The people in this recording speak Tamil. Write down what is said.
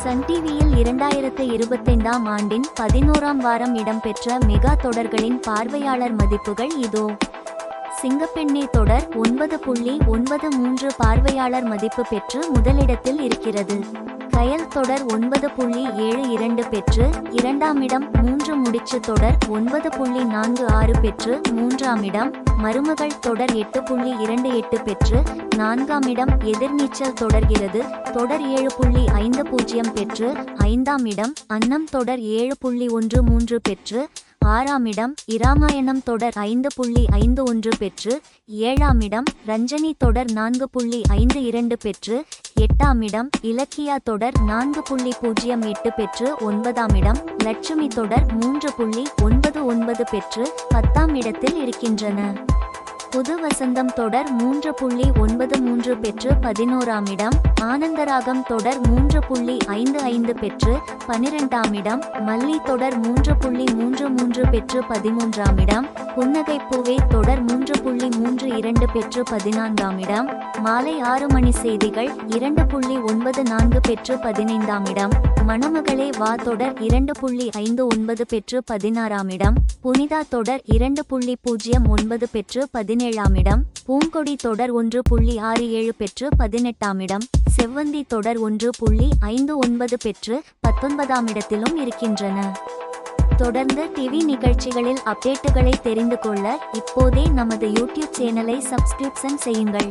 சன் டிவியில் 2025ஆம் ஆண்டின் 11ஆம் வாரம் இடம்பெற்ற மெகா தொடர்களின் பார்வையாளர் மதிப்புகள் இதோ. சிங்கப்பெண்ணே தொடர் 9.93 பார்வையாளர் மதிப்பு பெற்று முதலிடத்தில் இருக்கிறது. கயல் தொடர் 9.72 பெற்று இரண்டாம் இடம். 3 முடிச்சு தொடர் 9.46 பெற்று மூன்றாம் இடம். மருமகள் தொடர் 8.28 பெற்று நான்காம் இடம். எதிர்நீச்சல் தொடர்கிறது தொடர் 7.50 பெற்று ஐந்தாம் இடம். அன்னம் தொடர் 7.13 பெற்று ஆறாம் இடம். இராமாயணம் தொடர் 5.51 பெற்று ஏழாம் இடம். ரஞ்சனி தொடர் 4.52 பெற்று எட்டாம் இடம். இலக்கியா தொடர் 4.08 பெற்று ஒன்பதாம் இடம். லட்சுமி தொடர் 3.99 பெற்று 10ஆம் இடத்தில் இருக்கின்றன. புது வசந்தம் தொடர் 3.93 பெற்று 11ஆம் இடம். ஆனந்தராகம் தொடர் 3.55 பெற்று 12ஆம் இடம். மல்லி தொடர் 3.33 பெற்று 13ஆம் இடம். புன்னகைப்பூவே தொடர் 3.32 பெற்று 14ஆம் இடம். மாலை 6 மணி செய்திகள் 2.94 பெற்று 15ஆம் இடம். மணமகளே வா தொடர் 2.59 பெற்று 16ஆம் இடம். புனிதா தொடர் 2.09 பெற்று 17ஆம் இடம். பூங்கொடி தொடர் 1.67 பெற்று 18ஆம் இடம். செவ்வந்தி தொடர் 1.59 பெற்று 19ஆம் இடத்திலும் இருக்கின்றன. தொடர்ந்து டிவி நிகழ்ச்சிகளில் அப்டேட்டுகளை தெரிந்து கொள்ள இப்போதே நமது யூடியூப் சேனலை சப்ஸ்கிரிப்ஷன் செய்யுங்கள்.